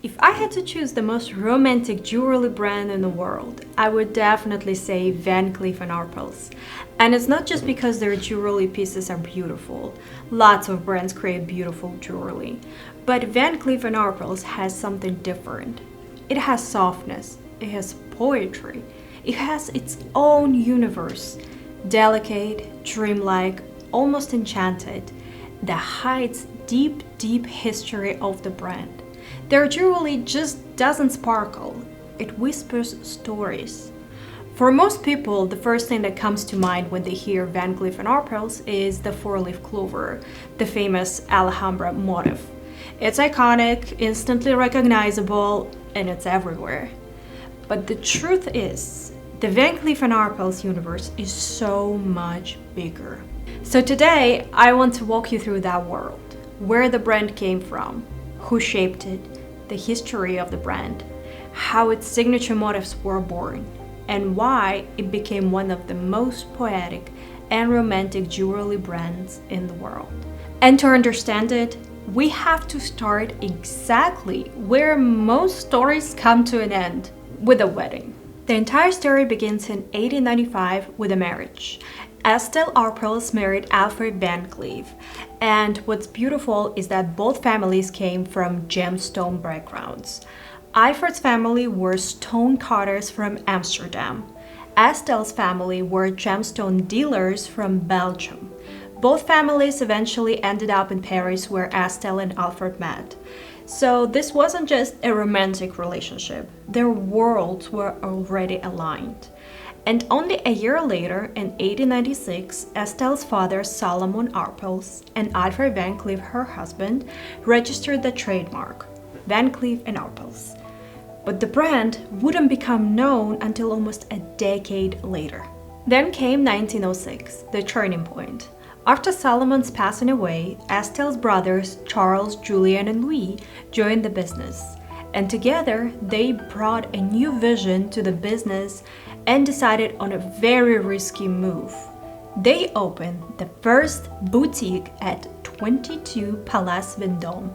If I had to choose the most romantic jewelry brand in the world, I would definitely say Van Cleef & Arpels. And it's not just because their jewelry pieces are beautiful. Lots of brands create beautiful jewelry. But Van Cleef & Arpels has something different. It has softness, it has poetry, it has its own universe. Delicate, dreamlike, almost enchanted, that hides deep, deep history of the brand. Their jewelry just doesn't sparkle, it whispers stories. For most people, the first thing that comes to mind when they hear Van Cleef & Arpels is the four-leaf clover, the famous Alhambra motif. It's iconic, instantly recognizable, and it's everywhere. But the truth is, the Van Cleef & Arpels universe is so much bigger. So today, I want to walk you through that world, where the brand came from, who shaped it, the history of the brand, how its signature motifs were born, and why it became one of the most poetic and romantic jewelry brands in the world. And to understand it, we have to start exactly where most stories come to an end, with a wedding. The entire story begins in 1895 with a marriage. Estelle Arpels married Alfred Van Cleef, and what's beautiful is that both families came from gemstone backgrounds. Alfred's family were stone cutters from Amsterdam. Estelle's family were gemstone dealers from Belgium. Both families eventually ended up in Paris where Estelle and Alfred met. So this wasn't just a romantic relationship, their worlds were already aligned. And only a year later, in 1896, Estelle's father, Solomon Arpels, and Alfred Van Cleef, her husband, registered the trademark, Van Cleef & Arpels. But the brand wouldn't become known until almost a decade later. Then came 1906, the turning point. After Solomon's passing away, Estelle's brothers, Charles, Julian, and Louis, joined the business. And together, they brought a new vision to the business and decided on a very risky move. They opened the first boutique at 22 Place Vendôme,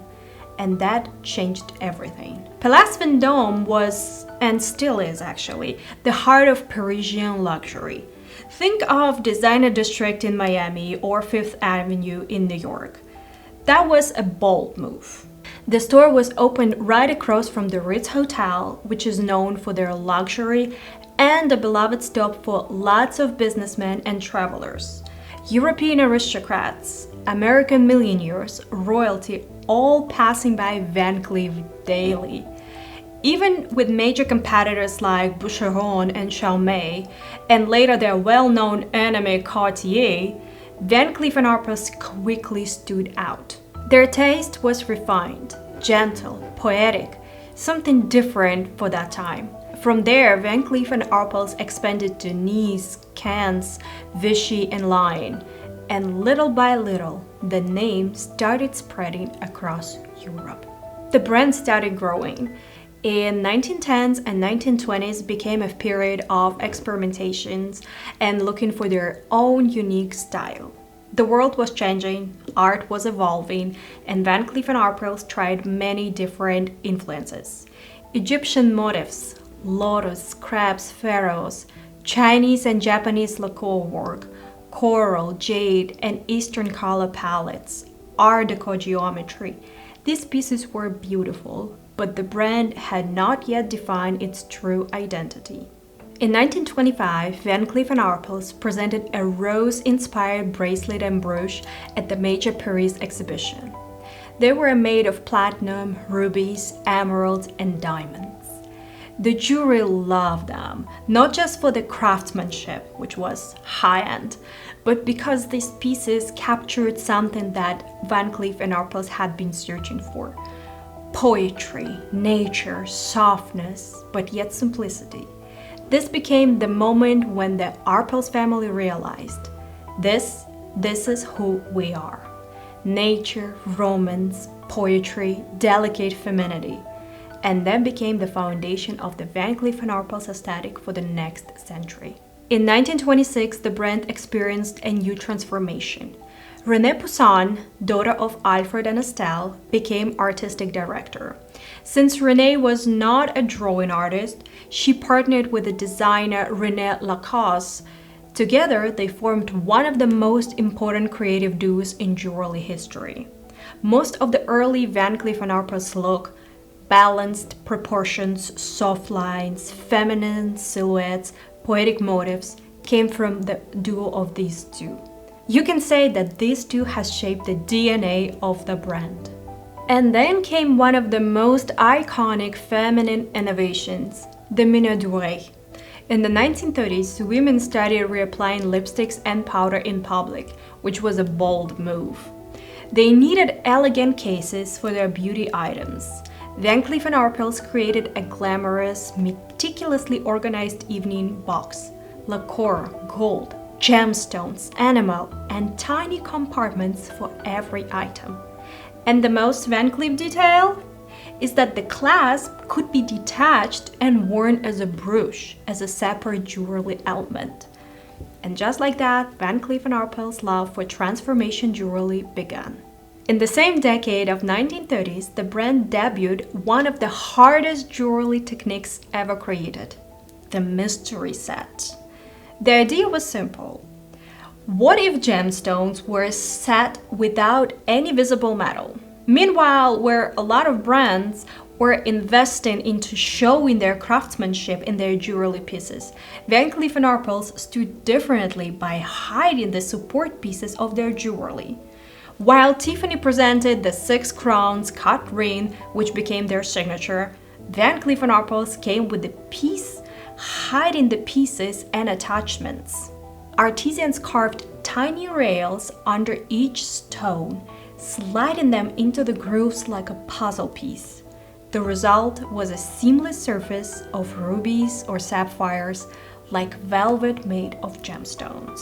and that changed everything. Place Vendôme was, and still is actually, the heart of Parisian luxury. Think of Designer District in Miami or Fifth Avenue in New York. That was a bold move. The store was opened right across from the Ritz Hotel, which is known for their luxury and a beloved stop for lots of businessmen and travelers. European aristocrats, American millionaires, royalty, all passing by Van Cleef daily. Even with major competitors like Boucheron and Chalmay, and later their well-known enemy Cartier, Van Cleef & Arpels quickly stood out. Their taste was refined, gentle, poetic, something different for that time. From there, Van Cleef & Arpels expanded to Nice, Cannes, Vichy, and Lyon, and little by little, the name started spreading across Europe. The brand started growing. In 1910s and 1920s became a period of experimentations and looking for their own unique style. The world was changing, art was evolving, and Van Cleef & Arpels tried many different influences. Egyptian motifs, lotus, crabs, pharaohs, Chinese and Japanese lacquer work, coral, jade, and Eastern color palettes, Art Deco geometry. These pieces were beautiful, but the brand had not yet defined its true identity. In 1925, Van Cleef & Arpels presented a rose-inspired bracelet and brooch at the major Paris exhibition. They were made of platinum, rubies, emeralds, and diamonds. The jury loved them, not just for the craftsmanship, which was high-end, but because these pieces captured something that Van Cleef & Arpels had been searching for. Poetry, nature, softness, but yet simplicity. This became the moment when the Arpels family realized, this is who we are. Nature, romance, poetry, delicate femininity. And then became the foundation of the Van Cleef & Arpels aesthetic for the next century. In 1926, the brand experienced a new transformation. Renée Poussin, daughter of Alfred and Estelle, became artistic director. Since Renee was not a drawing artist, she partnered with the designer René Lacoste. Together, they formed one of the most important creative duos in jewelry history. Most of the early Van Cleef & Arpels look, balanced proportions, soft lines, feminine silhouettes, poetic motifs, came from the duo of these two. You can say that these two has shaped the DNA of the brand. And then came one of the most iconic feminine innovations, the minute durée. In the 1930s, women started reapplying lipsticks and powder in public, which was a bold move. They needed elegant cases for their beauty items. Van Cleef & Arpels created a glamorous, meticulously organized evening box. Lacquer, gold, gemstones, enamel, and tiny compartments for every item. And the most Van Cleef detail is that the clasp could be detached and worn as a brooch, as a separate jewelry element. And just like that, Van Cleef & Arpels' love for transformation jewelry began. In the same decade of 1930s, the brand debuted one of the hardest jewelry techniques ever created, the mystery set. The idea was simple. What if gemstones were set without any visible metal? Meanwhile, where a lot of brands were investing into showing their craftsmanship in their jewelry pieces, Van Cleef & Arpels stood differently by hiding the support pieces of their jewelry. While Tiffany presented the 6 crowns cut ring, which became their signature, Van Cleef & Arpels came with the piece hiding the pieces and attachments. Artisans carved tiny rails under each stone, sliding them into the grooves like a puzzle piece. The result was a seamless surface of rubies or sapphires, like velvet made of gemstones.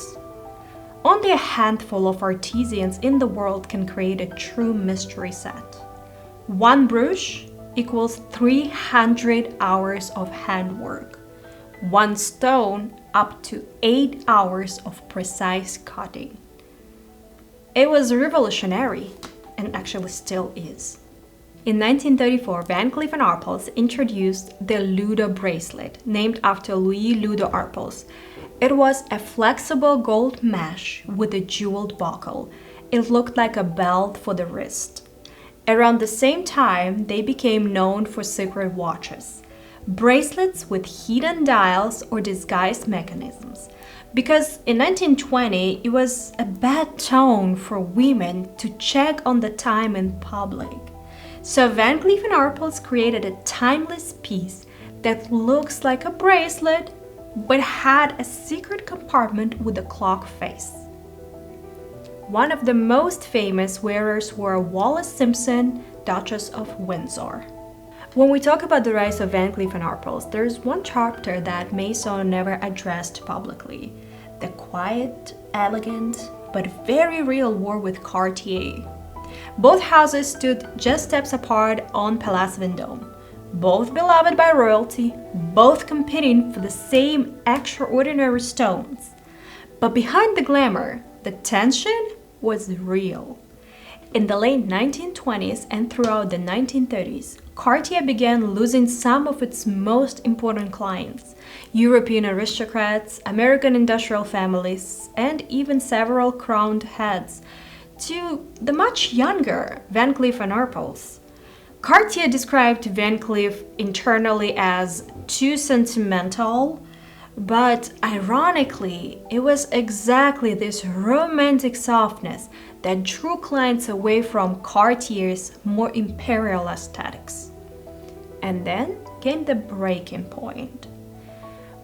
Only a handful of artisans in the world can create a true mystery set. One brooch equals 300 hours of handwork. One stone up to 8 hours of precise cutting. It was revolutionary, and actually still is. In 1934, Van Cleef & Arpels introduced the Ludo bracelet, named after Louis Ludo Arpels. It was a flexible gold mesh with a jeweled buckle. It looked like a belt for the wrist. Around the same time, they became known for secret watches. Bracelets with hidden dials or disguised mechanisms. Because in 1920, it was a bad tone for women to check on the time in public. So Van Cleef & Arpels created a timeless piece that looks like a bracelet, but had a secret compartment with a clock face. One of the most famous wearers were Wallis Simpson, Duchess of Windsor. When we talk about the rise of Van Cleef & Arpels, there's one chapter that Maison never addressed publicly. The quiet, elegant, but very real war with Cartier. Both houses stood just steps apart on Place Vendôme. Both beloved by royalty, both competing for the same extraordinary stones. But behind the glamour, the tension was real. In the late 1920s and throughout the 1930s, Cartier began losing some of its most important clients, European aristocrats, American industrial families, and even several crowned heads, to the much younger Van Cleef & Arpels. Cartier described Van Cleef internally as too sentimental, but ironically, it was exactly this romantic softness that drew clients away from Cartier's more imperial aesthetics. And then came the breaking point.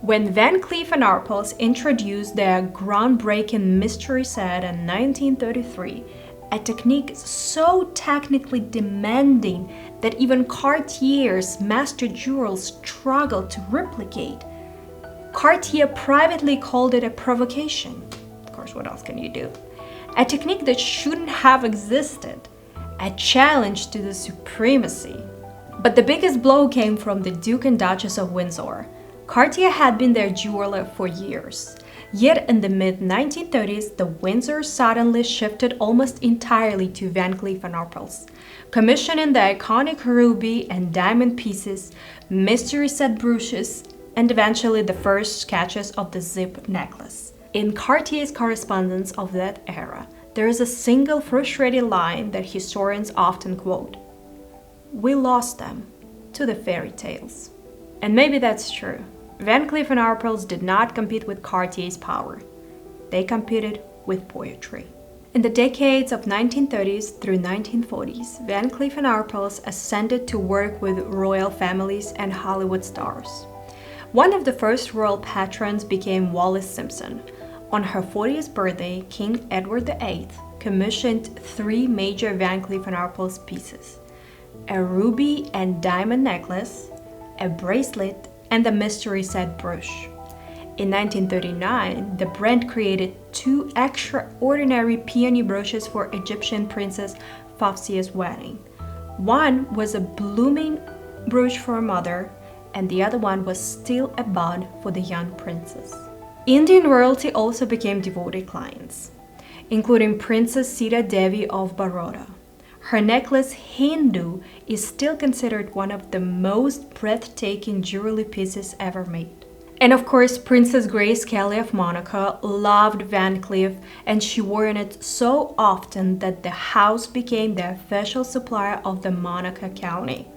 When Van Cleef & Arpels introduced their groundbreaking mystery set in 1933, a technique so technically demanding that even Cartier's master jewelers struggled to replicate, Cartier privately called it a provocation. Of course, what else can you do? A technique that shouldn't have existed, a challenge to the supremacy. But the biggest blow came from the Duke and Duchess of Windsor. Cartier had been their jeweler for years. Yet in the mid-1930s, the Windsor suddenly shifted almost entirely to Van Cleef & Arpels, commissioning the iconic ruby and diamond pieces, mystery set brooches, and eventually the first sketches of the zip necklace. In Cartier's correspondence of that era, there is a single frustrated line that historians often quote: "We lost them to the fairy tales." And maybe that's true. Van Cleef & Arpels did not compete with Cartier's power. They competed with poetry. In the decades of 1930s through 1940s, Van Cleef & Arpels ascended to work with royal families and Hollywood stars. One of the first royal patrons became Wallis Simpson. On her 40th birthday, King Edward VIII commissioned 3 major Van Cleef & Arpels pieces: a ruby and diamond necklace, a bracelet, and a mystery set brooch. In 1939, the brand created 2 extraordinary peony brooches for Egyptian Princess Fawzia's wedding. One was a blooming brooch for her mother, and the other one was still a bud for the young princess. Indian royalty also became devoted clients, including Princess Sita Devi of Baroda. Her necklace, Hindu, is still considered one of the most breathtaking jewelry pieces ever made. And of course, Princess Grace Kelly of Monaco loved Van Cleef, and she wore it so often that the house became the official supplier of the Monaco County.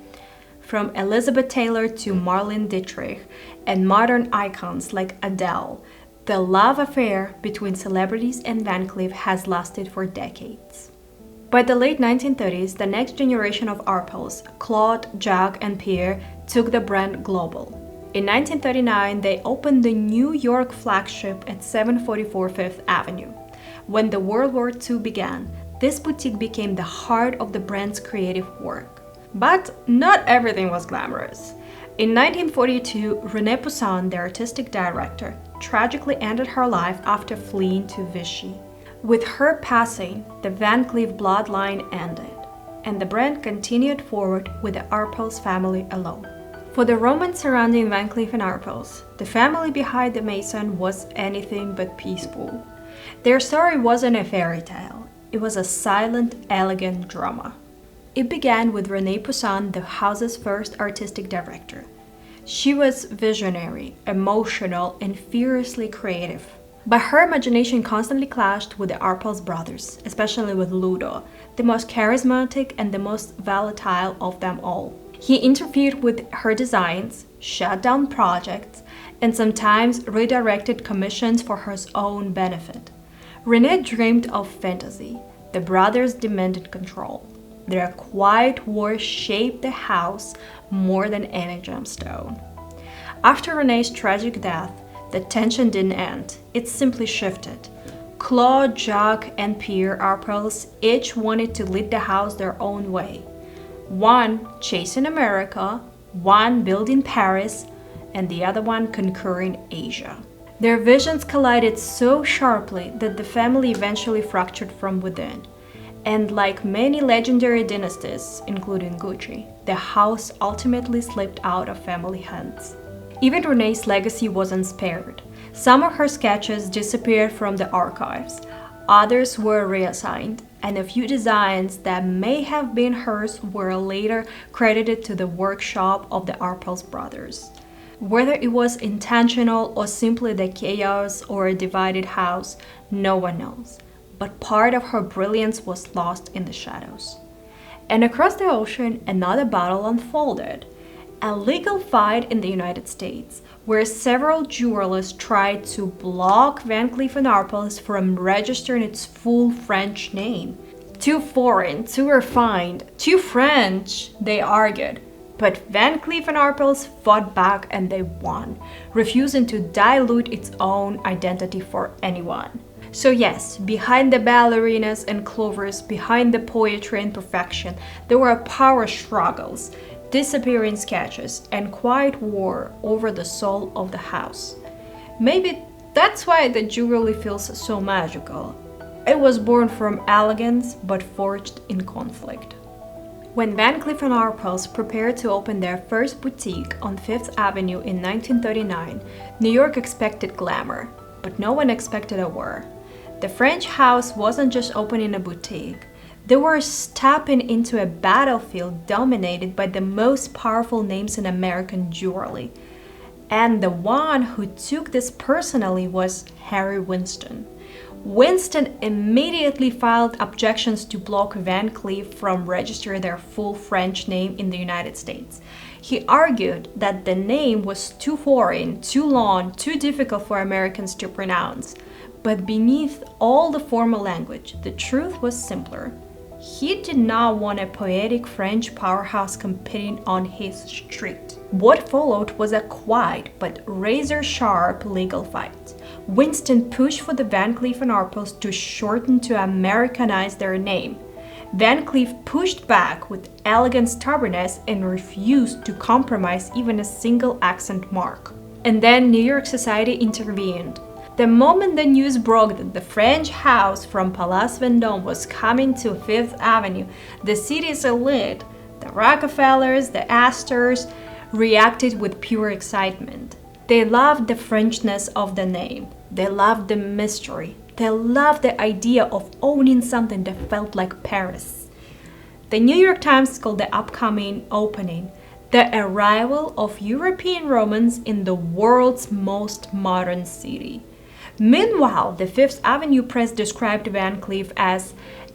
From Elizabeth Taylor to Marlene Dietrich and modern icons like Adele, the love affair between celebrities and Van Cleef has lasted for decades. By the late 1930s, the next generation of Arpels, Claude, Jacques, and Pierre, took the brand global. In 1939, they opened the New York flagship at 744 Fifth Avenue. When the World War II began, this boutique became the heart of the brand's creative work. But not everything was glamorous. In 1942, Renée Poussin, the artistic director, tragically ended her life after fleeing to Vichy. With her passing, the Van Cleef bloodline ended, and the brand continued forward with the Arpels family alone. For the romance surrounding Van Cleef & Arpels, the family behind the Maison was anything but peaceful. Their story wasn't a fairy tale, it was a silent, elegant drama. It began with Renée Poussin, the house's first artistic director. She was visionary, emotional, and fiercely creative. But her imagination constantly clashed with the Arpels brothers, especially with Ludo, the most charismatic and the most volatile of them all. He interfered with her designs, shut down projects, and sometimes redirected commissions for his own benefit. Renée dreamed of fantasy. The brothers demanded control. Their quiet war shaped the house more than any gemstone. After Renée's tragic death, the tension didn't end, it simply shifted. Claude, Jacques, and Pierre Arpels each wanted to lead the house their own way. One chasing America, one building Paris, and the other one conquering Asia. Their visions collided so sharply that the family eventually fractured from within. And like many legendary dynasties, including Gucci, the house ultimately slipped out of family hands. Even Renée's legacy wasn't spared. Some of her sketches disappeared from the archives, others were reassigned, and a few designs that may have been hers were later credited to the workshop of the Arpels brothers. Whether it was intentional or simply the chaos or a divided house, no one knows. But part of her brilliance was lost in the shadows. And across the ocean, another battle unfolded. A legal fight in the United States, where several jewelers tried to block Van Cleef & Arpels from registering its full French name. Too foreign, too refined, too French, they argued. But Van Cleef & Arpels fought back and they won, refusing to dilute its own identity for anyone. So yes, behind the ballerinas and clovers, behind the poetry and perfection, there were power struggles, disappearing sketches, and quiet war over the soul of the house. Maybe that's why the jewelry feels so magical. It was born from elegance, but forged in conflict. When Van Cleef & Arpels prepared to open their first boutique on Fifth Avenue in 1939, New York expected glamour. but no one expected a war. The French house wasn't just opening a boutique. They were stepping into a battlefield dominated by the most powerful names in American jewelry. And the one who took this personally was Harry Winston. Winston immediately filed objections to block Van Cleef from registering their full French name in the United States. He argued that the name was too foreign, too long, too difficult for Americans to pronounce. But beneath all the formal language, the truth was simpler. He did not want a poetic French powerhouse competing on his street. What followed was a quiet but razor-sharp legal fight. Winston pushed for the Van Cleef & Arpels to shorten to Americanize their name. Van Cleef pushed back with elegant stubbornness and refused to compromise even a single accent mark. And then New York society intervened. The moment the news broke that the French house from Place Vendôme was coming to Fifth Avenue, the city's elite, the Rockefellers, the Astors, reacted with pure excitement. They loved the Frenchness of the name. They loved the mystery. They loved the idea of owning something that felt like Paris. The New York Times called the upcoming opening the arrival of European Romans in the world's most modern city. Meanwhile, the Fifth Avenue Press described Van Cleef as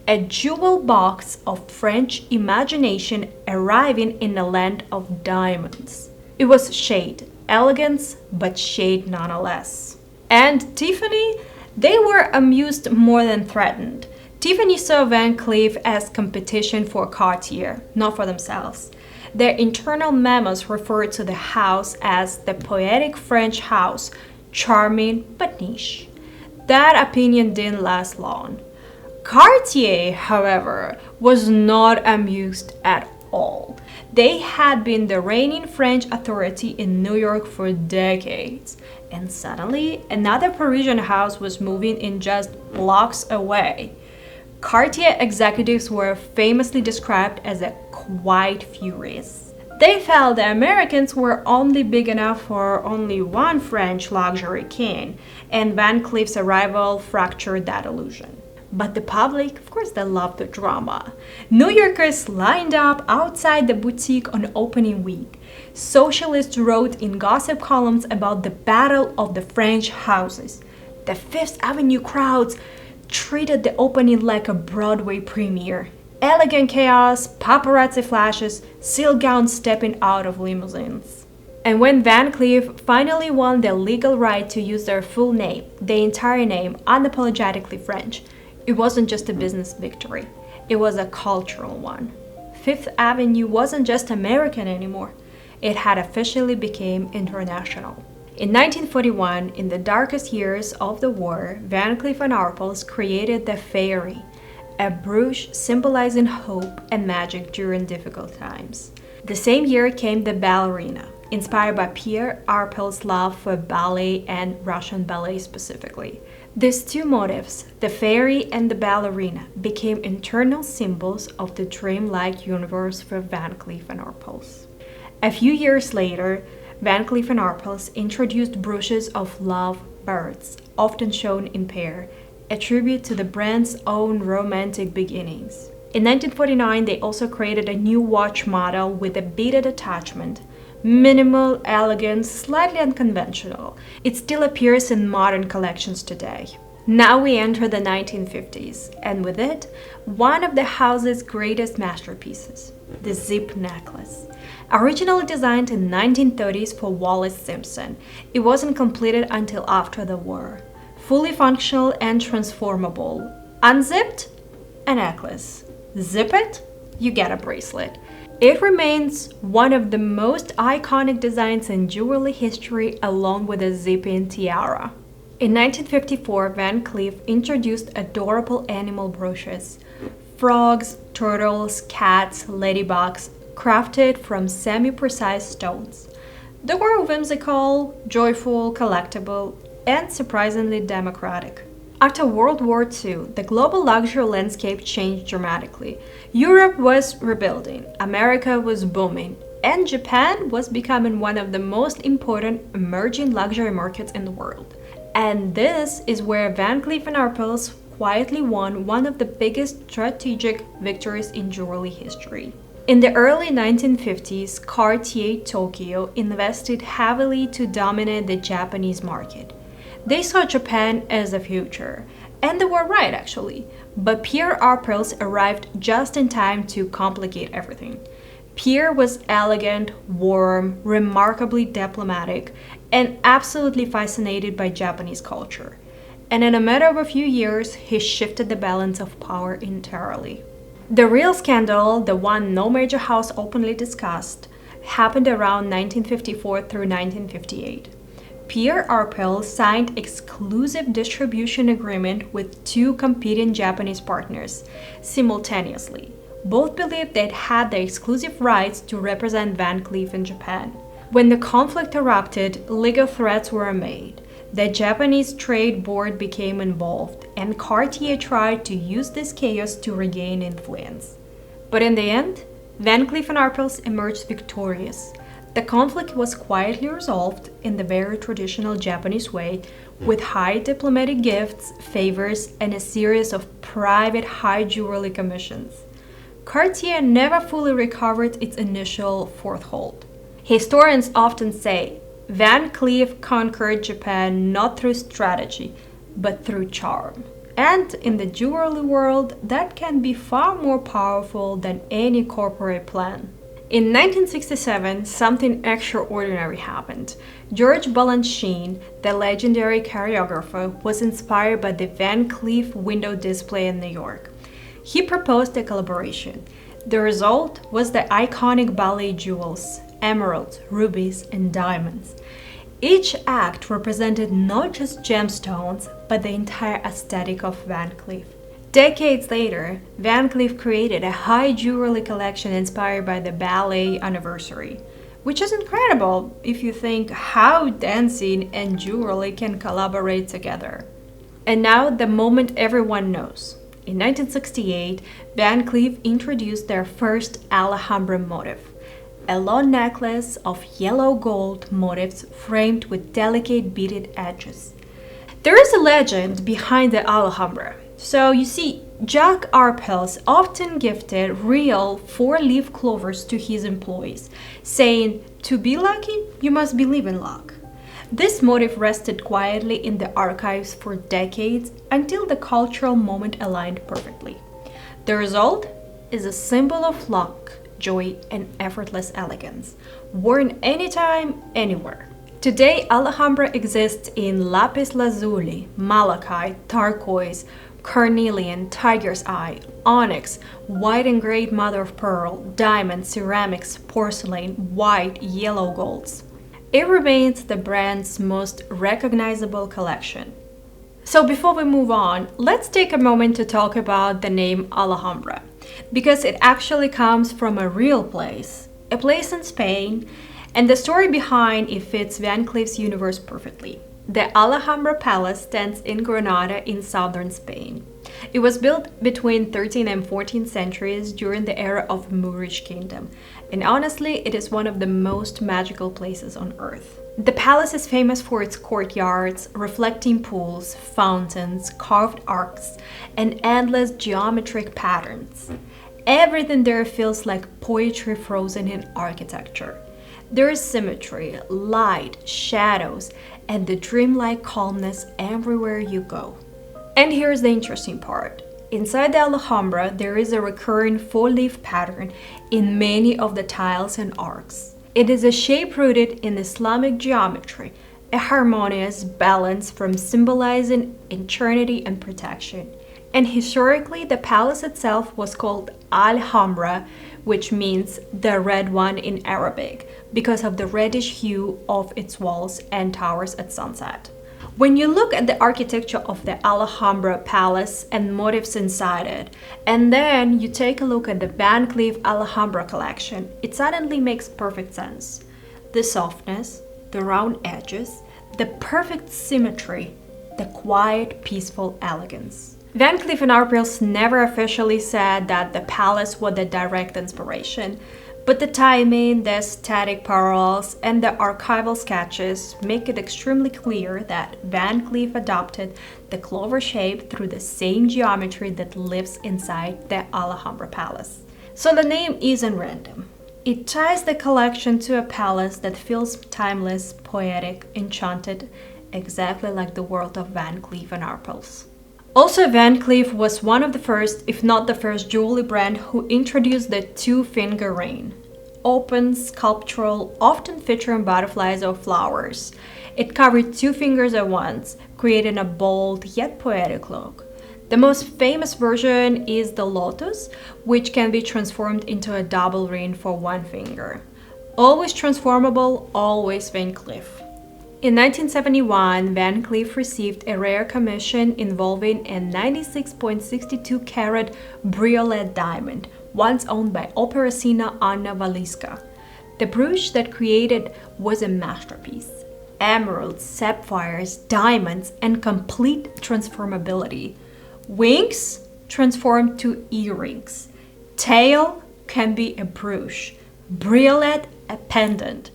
a jewel box of French imagination arriving in a land of diamonds. It was shade, elegance, but shade nonetheless. And Tiffany? They were amused more than threatened. Tiffany saw Van Cleef as competition for Cartier, not for themselves. Their internal memos referred to the house as the poetic French house, charming but niche. That opinion didn't last long. Cartier, however, was not amused at all. They had been the reigning French authority in New York for decades, and suddenly another Parisian house was moving in just blocks away. Cartier executives were famously described as a quite furious. They felt the Americans were only big enough for only one French luxury king, and Van Cleef's arrival fractured that illusion. But the public, of course, they loved the drama. New Yorkers lined up outside the boutique on opening week. Socialists wrote in gossip columns about the battle of the French houses. The Fifth Avenue crowds treated the opening like a Broadway premiere. Elegant chaos, paparazzi flashes, silk gowns stepping out of limousines. And when Van Cleef finally won the legal right to use their full name, the entire name, unapologetically French, it wasn't just a business victory, it was a cultural one. Fifth Avenue wasn't just American anymore, it had officially become international. In 1941, in the darkest years of the war, Van Cleef & Arpels created the Fairy, a brooch symbolizing hope and magic during difficult times. The same year came the ballerina, inspired by Pierre Arpels' love for ballet and Russian ballet specifically. These two motifs, the fairy and the ballerina, became internal symbols of the dreamlike universe for Van Cleef & Arpels. A few years later, Van Cleef & Arpels introduced brooches of love birds, often shown in pair, a tribute to the brand's own romantic beginnings. In 1949, they also created a new watch model with a beaded attachment. Minimal, elegant, slightly unconventional. It still appears in modern collections today. Now we enter the 1950s, and with it, one of the house's greatest masterpieces, the zip necklace. Originally designed in 1930s for Wallis Simpson, it wasn't completed until after the war. Fully functional and transformable. Unzipped? A necklace. Zip it? You get a bracelet. It remains one of the most iconic designs in jewelry history, along with a zipping tiara. In 1954, Van Cleef introduced adorable animal brooches. Frogs, turtles, cats, ladybugs, crafted from semi-precise stones. They were whimsical, joyful, collectible, and surprisingly democratic. After World War II, the global luxury landscape changed dramatically. Europe was rebuilding, America was booming, and Japan was becoming one of the most important emerging luxury markets in the world. And this is where Van Cleef & Arpels quietly won one of the biggest strategic victories in jewelry history. In the early 1950s, Cartier Tokyo invested heavily to dominate the Japanese market. They saw Japan as the future, and they were right actually, but Pierre Arpels arrived just in time to complicate everything. Pierre was elegant, warm, remarkably diplomatic, and absolutely fascinated by Japanese culture. And in a matter of a few years, he shifted the balance of power entirely. The real scandal, the one no major house openly discussed, happened around 1954 through 1958. Pierre Arpels signed exclusive distribution agreement with two competing Japanese partners simultaneously. Both believed they had the exclusive rights to represent Van Cleef in Japan. When the conflict erupted, legal threats were made. The Japanese Trade Board became involved, and Cartier tried to use this chaos to regain influence. But in the end, Van Cleef & Arpels emerged victorious. The conflict was quietly resolved in the very traditional Japanese way, with high diplomatic gifts, favors, and a series of private high jewelry commissions. Cartier never fully recovered its initial foothold. Historians often say Van Cleef conquered Japan not through strategy, but through charm. And in the jewelry world, that can be far more powerful than any corporate plan. In 1967, something extraordinary happened. George Balanchine, the legendary choreographer, was inspired by the Van Cleef window display in New York. He proposed a collaboration. The result was the iconic ballet jewels, emeralds, rubies, and diamonds. Each act represented not just gemstones, but the entire aesthetic of Van Cleef. Decades later, Van Cleef created a high jewelry collection inspired by the ballet anniversary, which is incredible if you think how dancing and jewelry can collaborate together. And now the moment everyone knows. In 1968, Van Cleef introduced their first Alhambra motif, a long necklace of yellow gold motifs framed with delicate beaded edges. There is a legend behind the Alhambra. So you see, Jack Arpels often gifted real four-leaf clovers to his employees, saying, "To be lucky, you must believe in luck." This motif rested quietly in the archives for decades until the cultural moment aligned perfectly. The result is a symbol of luck, joy, and effortless elegance, worn anytime, anywhere. Today, Alhambra exists in lapis lazuli, malachite, turquoise, carnelian, tiger's eye, onyx, white and gray mother of pearl, diamond, ceramics, porcelain, white, yellow golds. It remains the brand's most recognizable collection. So before we move on, let's take a moment to talk about the name Alhambra, because it actually comes from a real place, a place in Spain, and the story behind it fits Van Cleef's universe perfectly. The Alhambra Palace stands in Granada in southern Spain. It was built between 13th and 14th centuries during the era of Moorish kingdom, and honestly, it is one of the most magical places on earth. The palace is famous for its courtyards, reflecting pools, fountains, carved arcs, and endless geometric patterns. Everything there feels like poetry frozen in architecture. There is symmetry, light, shadows, and the dreamlike calmness everywhere you go. And here's the interesting part. Inside the Alhambra, there is a recurring four-leaf pattern in many of the tiles and arcs. It is a shape rooted in Islamic geometry, a harmonious balance from symbolizing eternity and protection. And historically, the palace itself was called Alhambra, which means the red one in Arabic, because of the reddish hue of its walls and towers at sunset. When you look at the architecture of the Alhambra Palace and motifs inside it, and then you take a look at the Van Cleef Alhambra collection, it suddenly makes perfect sense. The softness, the round edges, the perfect symmetry, the quiet, peaceful elegance. Van Cleef & Arpels never officially said that the palace was the direct inspiration, But the timing, the aesthetic parallels, and the archival sketches make it extremely clear that Van Cleef adopted the clover shape through the same geometry that lives inside the Alhambra palace. So the name isn't random. It ties the collection to a palace that feels timeless, poetic, enchanted, exactly like the world of Van Cleef and Arpels. Also, Van Cleef was one of the first, if not the first, jewelry brand who introduced the two-finger ring. Open, sculptural, often featuring butterflies or flowers. It covered two fingers at once, creating a bold yet poetic look. The most famous version is the lotus, which can be transformed into a double ring for one finger. Always transformable, always Van Cleef. In 1971, Van Cleef received a rare commission involving a 96.62 carat briolette diamond, once owned by opera singer Anna Waliska. The brooch that created was a masterpiece. Emeralds, sapphires, diamonds, and complete transformability. Wings transformed to earrings. Tail can be a brooch. Briolette, a pendant.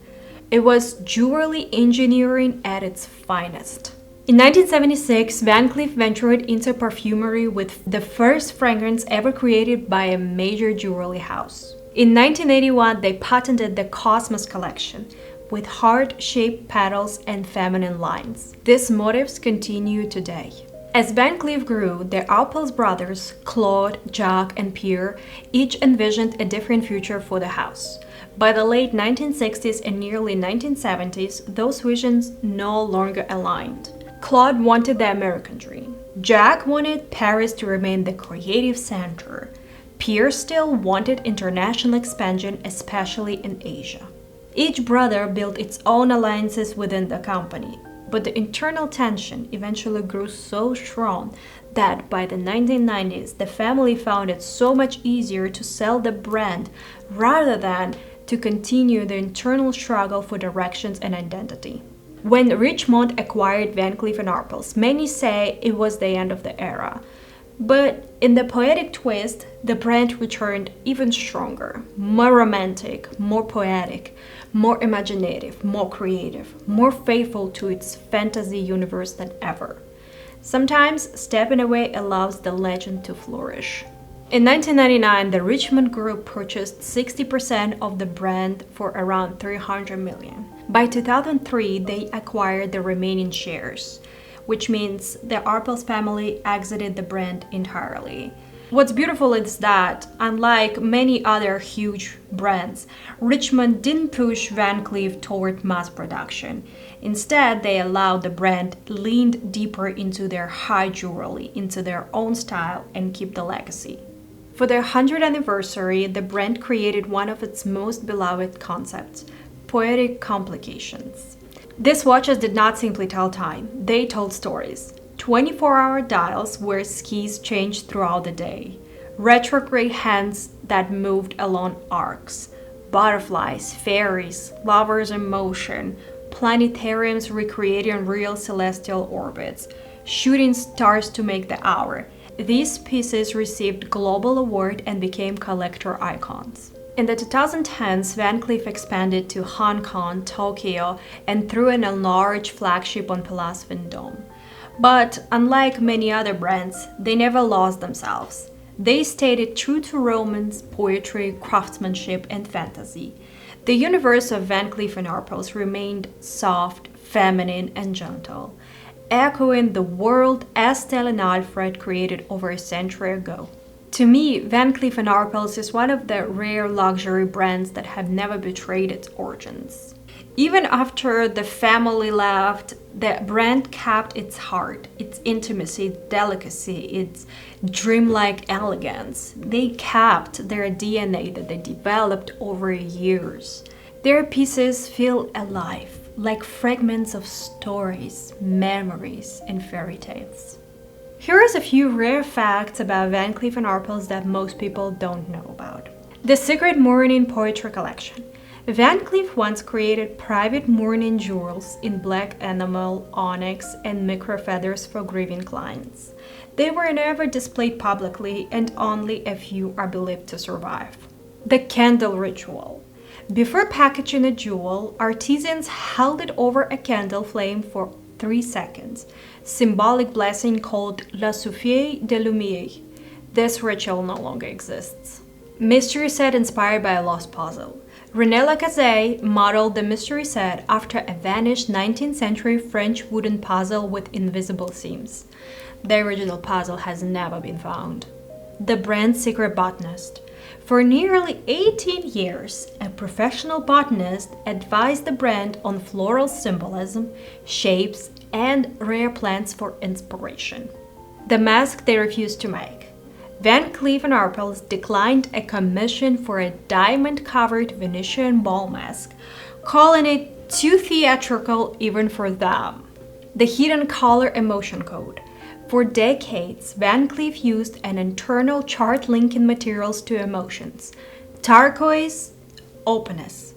It was jewelry engineering at its finest. In 1976, Van Cleef ventured into perfumery with the first fragrance ever created by a major jewelry house. In 1981, they patented the Cosmos collection with heart-shaped petals and feminine lines. These motifs continue today. As Van Cleef grew, the Arpels brothers, Claude, Jacques, and Pierre, each envisioned a different future for the house. By the late 1960s and early 1970s, those visions no longer aligned. Claude wanted the American dream. Jacques wanted Paris to remain the creative center. Pierre still wanted international expansion, especially in Asia. Each brother built its own alliances within the company, but the internal tension eventually grew so strong that by the 1990s, the family found it so much easier to sell the brand rather than to continue the internal struggle for directions and identity. When Richemont acquired Van Cleef & Arpels, many say it was the end of the era. But in the poetic twist, the brand returned even stronger, more romantic, more poetic, more imaginative, more creative, more faithful to its fantasy universe than ever. Sometimes stepping away allows the legend to flourish. In 1999, the Richemont Group purchased 60% of the brand for around $300 million. By 2003, they acquired the remaining shares, which means the Arpels family exited the brand entirely. What's beautiful is that, unlike many other huge brands, Richemont didn't push Van Cleef toward mass production. Instead, they allowed the brand leaned deeper into their high jewelry, into their own style, and keep the legacy. For their 100th anniversary, the brand created one of its most beloved concepts, poetic complications. These watches did not simply tell time, they told stories. 24-hour dials where keys changed throughout the day. Retrograde hands that moved along arcs. Butterflies, fairies, lovers in motion. Planetariums recreating real celestial orbits. Shooting stars to make the hour. These pieces received global award and became collector icons. In the 2010s, Van Cleef expanded to Hong Kong, Tokyo, and threw in a large flagship on Place Vendôme. But unlike many other brands, they never lost themselves. They stayed true to romance, poetry, craftsmanship, and fantasy. The universe of Van Cleef & Arpels remained soft, feminine, and gentle, echoing the world Estelle and Alfred created over a century ago. To me, Van Cleef & Arpels is one of the rare luxury brands that have never betrayed its origins. Even after the family left, the brand kept its heart, its intimacy, its delicacy, its dreamlike elegance. They kept their DNA that they developed over years. Their pieces feel alive, like fragments of stories, memories, and fairy tales. Here is a few rare facts about Van Cleef & Arpels that most people don't know about. The Secret Mourning Poetry Collection. Van Cleef once created private mourning jewels in black enamel, onyx, and micro feathers for grieving clients. They were never displayed publicly, and only a few are believed to survive. The candle ritual. Before packaging a jewel, artisans held it over a candle flame for 3 seconds, symbolic blessing called la souffle de lumière. This ritual no longer exists. Mystery set inspired by a lost puzzle. René Lacazette modeled the mystery set after a vanished 19th century French wooden puzzle with invisible seams. The original puzzle has never been found. The brand's secret botanist. For nearly 18 years, a professional botanist advised the brand on floral symbolism, shapes, and rare plants for inspiration. The mask they refused to make. Van Cleef & Arpels declined a commission for a diamond-covered Venetian ball mask, calling it too theatrical even for them. The hidden color emotion code. For decades, Van Cleef used an internal chart linking materials to emotions. Turquoise, openness.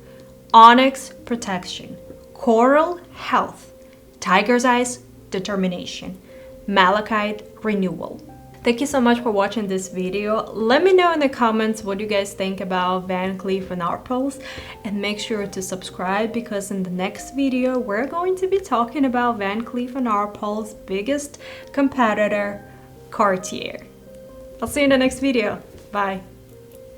Onyx, protection. Coral, health. Tiger's eyes, determination. Malachite, renewal. Thank you so much for watching this video. Let me know in the comments what you guys think about Van Cleef & Arpels, and make sure to subscribe because in the next video we're going to be talking about Van Cleef & Arpels' biggest competitor, Cartier. I'll see you in the next video. Bye.